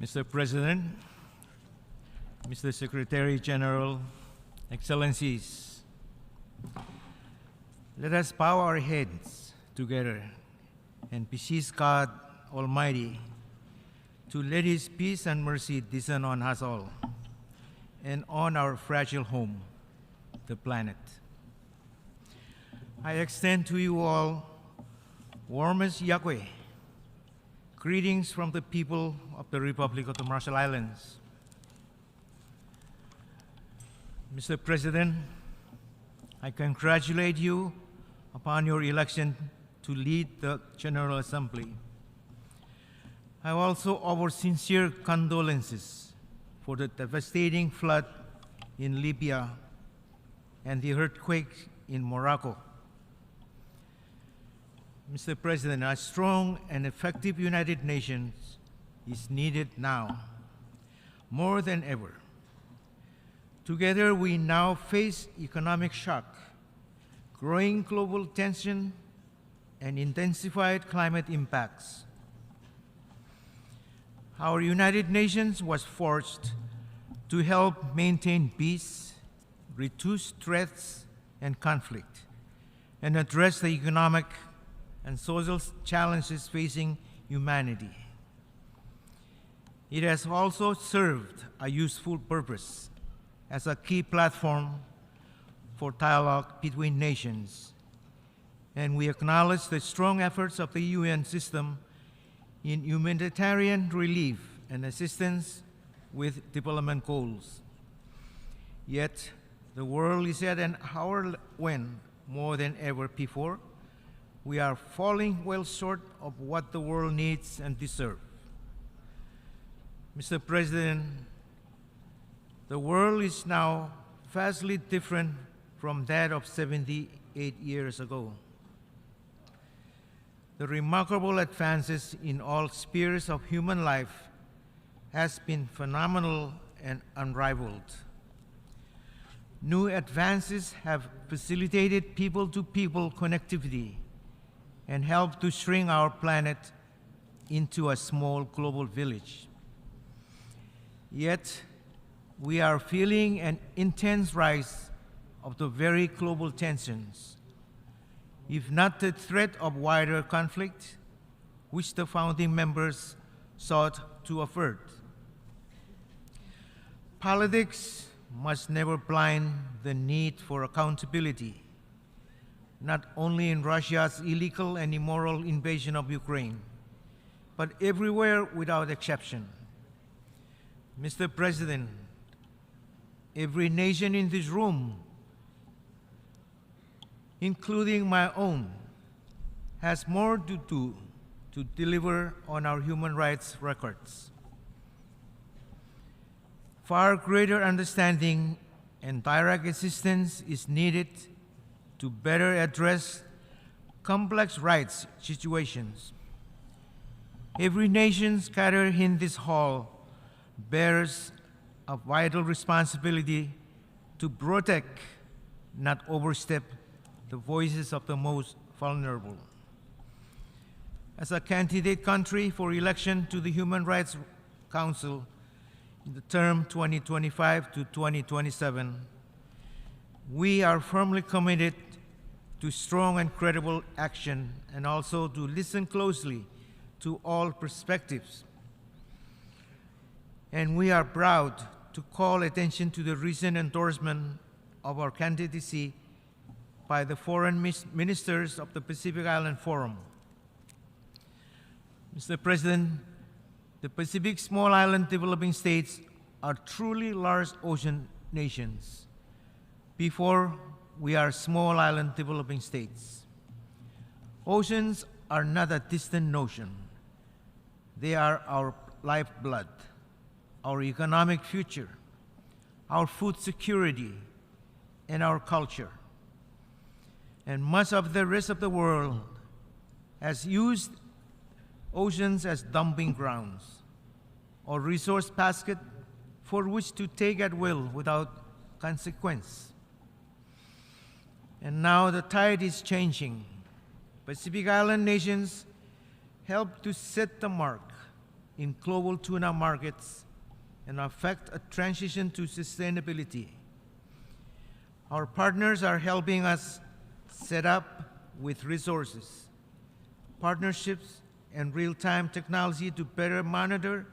Mr. President, Mr. Secretary General, Excellencies, let us bow our heads together and beseech God Almighty to let His peace and mercy descend on us all and on our fragile home, the planet. I extend to you all warmest Yahweh greetings from the people of the Republic of the Marshall Islands. Mr. President, I congratulate you upon your election to lead the General Assembly. I also offer sincere condolences for the devastating flood in Libya and the earthquake in Morocco. Mr. President, a strong and effective United Nations is needed now, more than ever. Together, we now face economic shock, growing global tension, and intensified climate impacts. Our United Nations was forced to help maintain peace, reduce threats and conflict, and address the economic and social challenges facing humanity. It has also served a useful purpose as a key platform for dialogue between nations, and we acknowledge the strong efforts of the UN system in humanitarian relief and assistance with development goals. Yet, the world is at an hour when, more than ever before, we are falling well short of what the world needs and deserves. Mr. President, the world is now vastly different from that of 78 years ago. The remarkable advances in all spheres of human life has been phenomenal and unrivaled. New advances have facilitated people-to-people connectivity and helped to shrink our planet into a small global village. Yet, we are feeling an intense rise of the very global tensions, if not the threat of wider conflict, which the founding members sought to avert. Politics must never blind the need for accountability, not only in Russia's illegal and immoral invasion of Ukraine, but everywhere without exception. Mr. President, every nation in this room, including my own, has more to do to deliver on our human rights records. Far greater understanding and direct assistance is needed to better address complex rights situations. Every nation gathered in this hall bears a vital responsibility to protect, not overstep, the voices of the most vulnerable. As a candidate country for election to the Human Rights Council in the term 2025 to 2027, we are firmly committed to strong and credible action and also to listen closely to all perspectives. And we are proud to call attention to the recent endorsement of our candidacy by the foreign ministers of the Pacific Island Forum. Mr. President, the Pacific Small Island Developing States are truly large ocean nations. Before, we are small island developing states. Oceans are not a distant notion. They are our lifeblood, our economic future, our food security, and our culture. And much of the rest of the world has used oceans as dumping grounds or resource basket for which to take at will without consequence. And now the tide is changing. Pacific Island nations help to set the mark in global tuna markets and affect a transition to sustainability. Our partners are helping us set up with resources, partnerships, and real-time technology to better monitor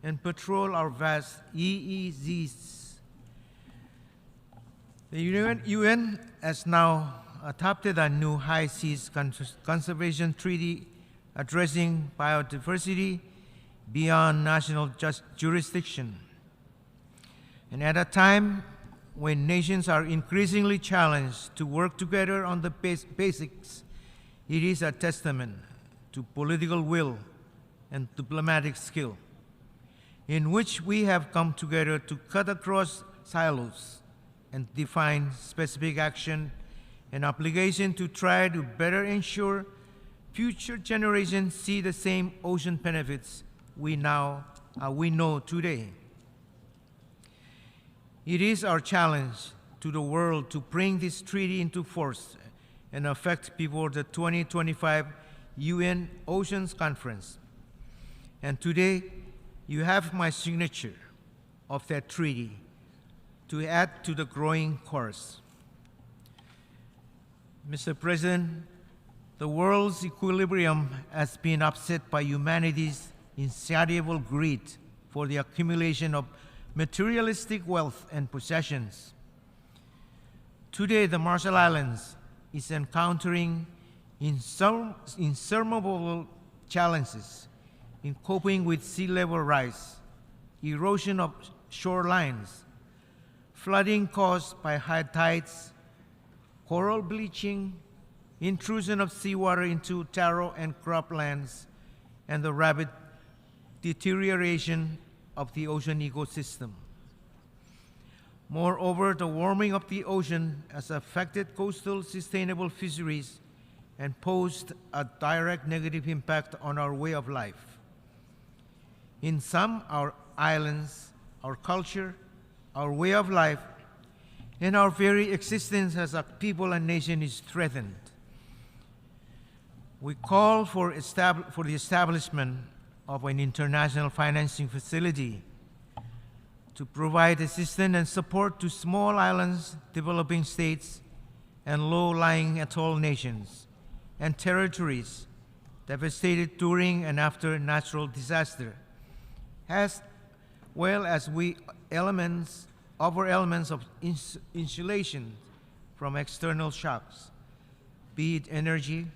and patrol our vast EEZs. The UN has now adopted a new high seas conservation treaty addressing biodiversity beyond national jurisdiction. And at a time when nations are increasingly challenged to work together on the basics, it is a testament to political will and diplomatic skill, in which we have come together to cut across silos and define specific action and obligation to try to better ensure future generations see the same ocean benefits we know today. It is our challenge to the world to bring this treaty into force and effect before the 2025 UN Oceans Conference. And today, you have my signature of that treaty to add to the growing chorus. Mr. President, the world's equilibrium has been upset by humanity's insatiable greed for the accumulation of materialistic wealth and possessions. Today, the Marshall Islands is encountering insurmountable challenges in coping with sea level rise, erosion of shorelines, flooding caused by high tides, coral bleaching, intrusion of seawater into taro and croplands, and the rapid deterioration of the ocean ecosystem. Moreover, the warming of the ocean has affected coastal sustainable fisheries and posed a direct negative impact on our way of life. In some, our islands, our culture, our way of life, and our very existence as a people and nation is threatened. We call for the establishment of an international financing facility to provide assistance and support to small islands, developing states, and low-lying atoll nations and territories devastated during and after natural disaster, as well as elements of insulation from external shocks, be it energy,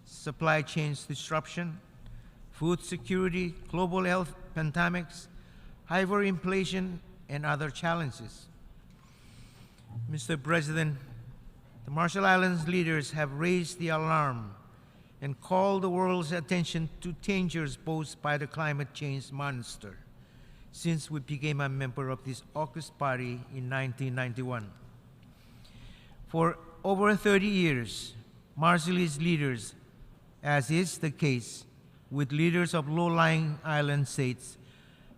supply chains disruption, food security, global health pandemics, hyperinflation, and other challenges. Mr. President, the Marshall Islands leaders have raised the alarm and called the world's attention to dangers posed by the climate change monster since we became a member of this august body in 1991. For over 30 years, Marshallese leaders, as is the case with leaders of low-lying island states,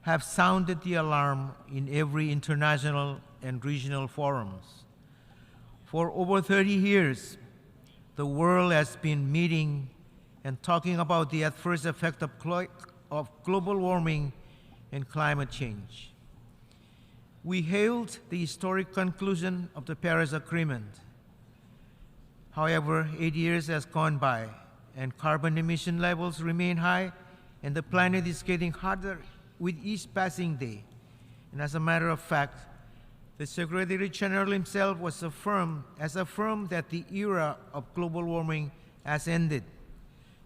have sounded the alarm in every international and regional forums. For over 30 years, the world has been meeting and talking about the adverse effect of global warming and climate change. We hailed the historic conclusion of the Paris Agreement. However, 8 years has gone by, and carbon emission levels remain high, and the planet is getting hotter with each passing day. And as a matter of fact, the Secretary General himself has affirmed that the era of global warming has ended.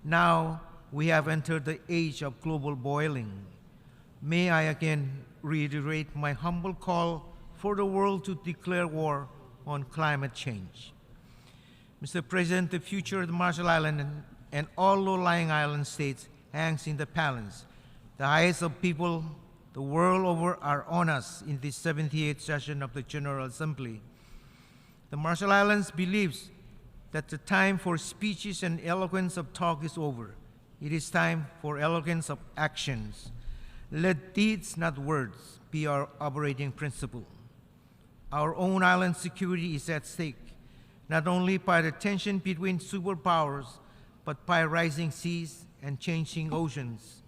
Now we have entered the age of global boiling. May I again reiterate my humble call for the world to declare war on climate change. Mr. President, the future of the Marshall Islands and all low-lying island states hangs in the balance. The eyes of people the world over are on us in this 78th session of the General Assembly. The Marshall Islands believes that the time for speeches and eloquence of talk is over. It is time for eloquence of actions. Let deeds, not words, be our operating principle. Our own island security is at stake, not only by the tension between superpowers, but by rising seas and changing oceans.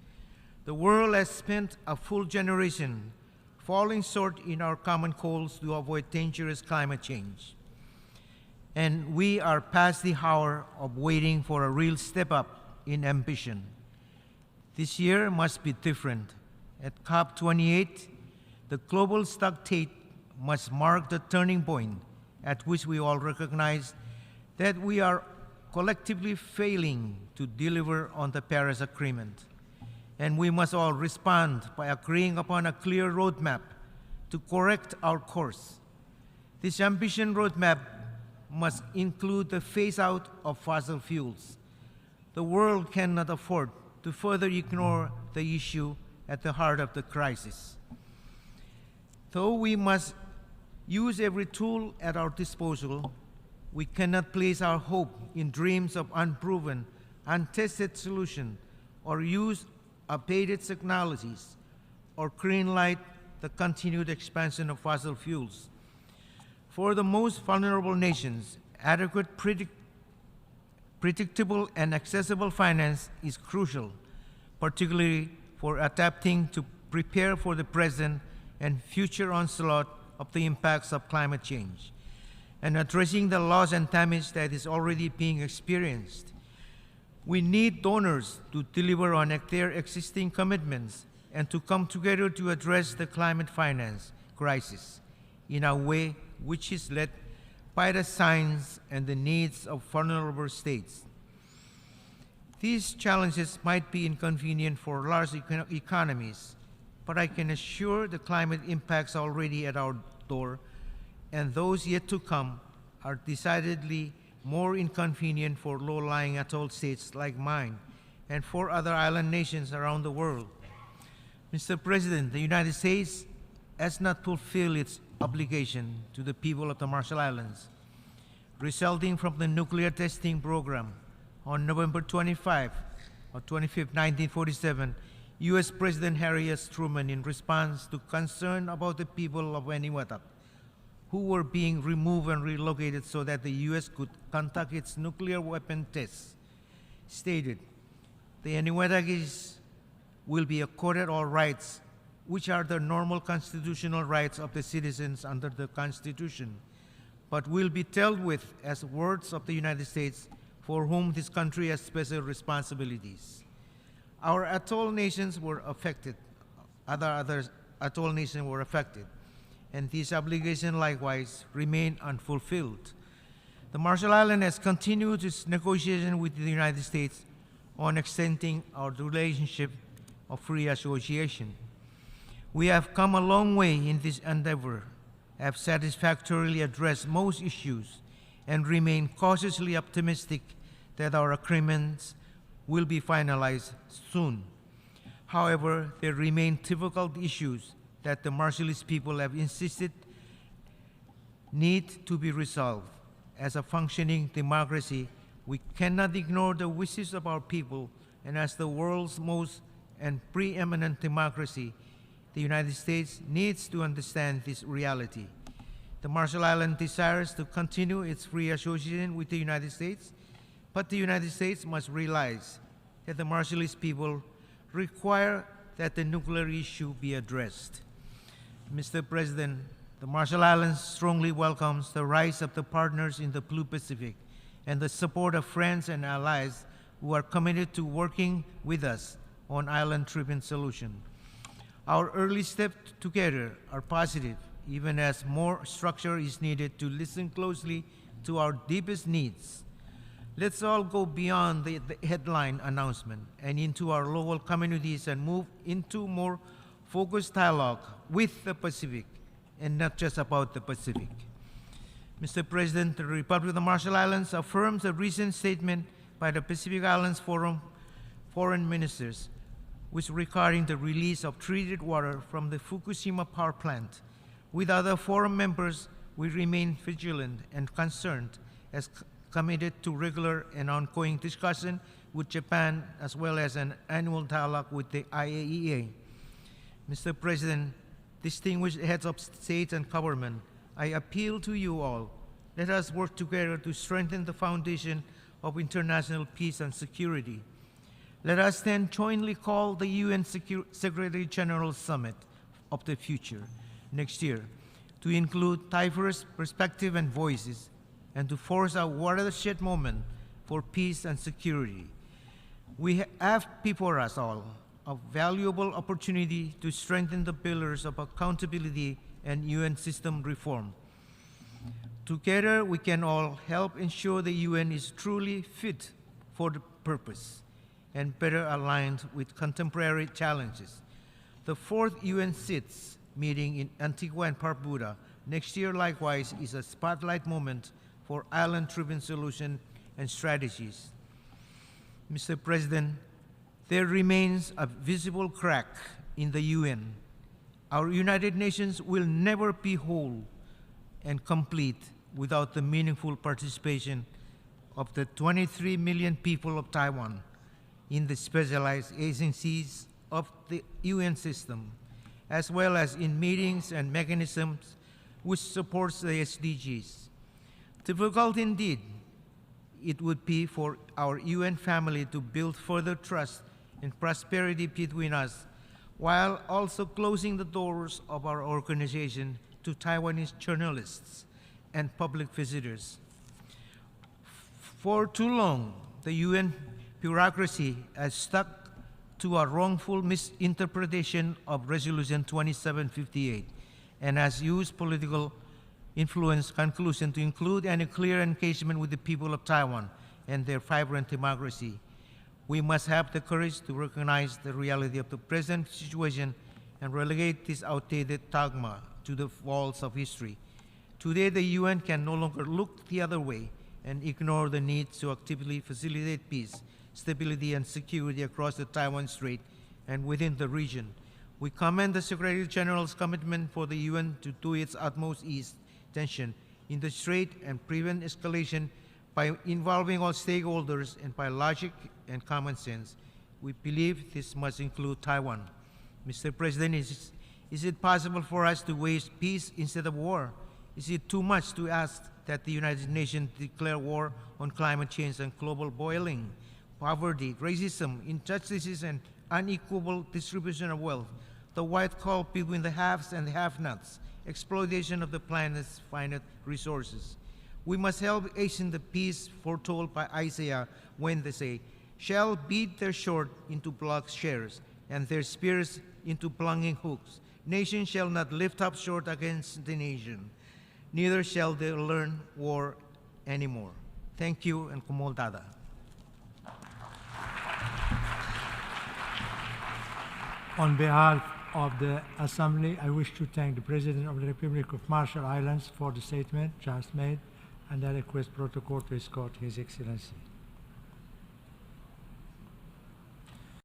The world has spent a full generation falling short in our common goals to avoid dangerous climate change. And we are past the hour of waiting for a real step up in ambition. This year must be different. At COP28, the global stockade must mark the turning point at which we all recognize that we are collectively failing to deliver on the Paris Agreement. And we must all respond by agreeing upon a clear roadmap to correct our course. This ambition roadmap must include the phase-out of fossil fuels. The world cannot afford to further ignore the issue at the heart of the crisis. Though we must use every tool at our disposal, we cannot place our hope in dreams of unproven, untested solutions or use outdated technologies or greenlight the continued expansion of fossil fuels. For the most vulnerable nations, adequate, predictable, and accessible finance is crucial, particularly for adapting to prepare for the present and future onslaught of the impacts of climate change, and addressing the loss and damage that is already being experienced. We need donors to deliver on their existing commitments and to come together to address the climate finance crisis in a way which is led by the science and the needs of vulnerable states. These challenges might be inconvenient for large economies, but I can assure the climate impacts already at our door and those yet to come are decidedly more inconvenient for low-lying atoll states like mine and for other island nations around the world. Mr. President, the United States has not fulfilled its obligation to the people of the Marshall Islands, resulting from the nuclear testing program. On November 25 or 25, 1947, U.S. President Harry S. Truman, in response to concern about the people of Vanuatu, who were being removed and relocated so that the U.S. could conduct its nuclear weapon tests, stated, "The Vanuatuis will be accorded all rights which are the normal constitutional rights of the citizens under the Constitution, but will be dealt with as wards of the United States for whom this country has special responsibilities." Our atoll nations were affected, other atoll nations were affected, and these obligations likewise remain unfulfilled. The Marshall Islands has continued its negotiation with the United States on extending our relationship of free association. We have come a long way in this endeavor, have satisfactorily addressed most issues, and remain cautiously optimistic that our agreements will be finalized soon. However, there remain difficult issues that the Marshallese people have insisted need to be resolved. As a functioning democracy, we cannot ignore the wishes of our people, and as the world's most and preeminent democracy, the United States needs to understand this reality. The Marshall Islands desires to continue its free association with the United States, but the United States must realize that the Marshallese people require that the nuclear issue be addressed. Mr. President, the Marshall Islands strongly welcomes the rise of the partners in the Blue Pacific and the support of friends and allies who are committed to working with us on island-driven solution. Our early steps together are positive, even as more structure is needed to listen closely to our deepest needs. Let's all go beyond the headline announcement and into our local communities and move into more focused dialogue with the Pacific and not just about the Pacific. Mr. President, the Republic of the Marshall Islands affirms a recent statement by the Pacific Islands Forum foreign ministers, which regarding the release of treated water from the Fukushima power plant. With other forum members, we remain vigilant and concerned as committed to regular and ongoing discussion with Japan as well as an annual dialogue with the IAEA. Mr. President, distinguished heads of state and government, I appeal to you all. Let us work together to strengthen the foundation of international peace and security. Let us then jointly call the UN Secretary General Summit of the Future next year to include diverse perspectives and voices and to force a watershed moment for peace and security. We have before us all a valuable opportunity to strengthen the pillars of accountability and UN system reform. Together, we can all help ensure the UN is truly fit for the purpose and better aligned with contemporary challenges. The fourth UN SIDS meeting in Antigua and Barbuda next year likewise is a spotlight moment for island-driven solutions and strategies. Mr. President, there remains a visible crack in the UN. Our United Nations will never be whole and complete without the meaningful participation of the 23 million people of Taiwan in the specialized agencies of the UN system, as well as in meetings and mechanisms which supports the SDGs. Difficult indeed it would be for our UN family to build further trust and prosperity between us, while also closing the doors of our organization to Taiwanese journalists and public visitors. For too long, the UN bureaucracy has stuck to a wrongful misinterpretation of Resolution 2758 and has used political influence conclusion to include any clear engagement with the people of Taiwan and their vibrant democracy. We must have the courage to recognize the reality of the present situation and relegate this outdated dogma to the walls of history. Today, the UN can no longer look the other way and ignore the need to actively facilitate peace, stability, and security across the Taiwan Strait and within the region. We commend the Secretary General's commitment for the UN to do its utmost ease tension in the Strait and prevent escalation by involving all stakeholders and by logic and common sense. We believe this must include Taiwan. Mr. President, is it possible for us to wage peace instead of war? Is it too much to ask that the United Nations declare war on climate change and global boiling, poverty, racism, injustices, and unequal distribution of wealth, the wide gulf between the haves and the have-nots, exploitation of the planet's finite resources? We must help hasten the peace foretold by Isaiah when they say, shall beat their sword into plowshares and their spears into plunging hooks. Nation shall not lift up sword against the nation, neither shall they learn war anymore. Thank you, and kumol dada. On behalf of the Assembly, I wish to thank the President of the Republic of Marshall Islands for the statement just made, and I request protocol to escort His Excellency.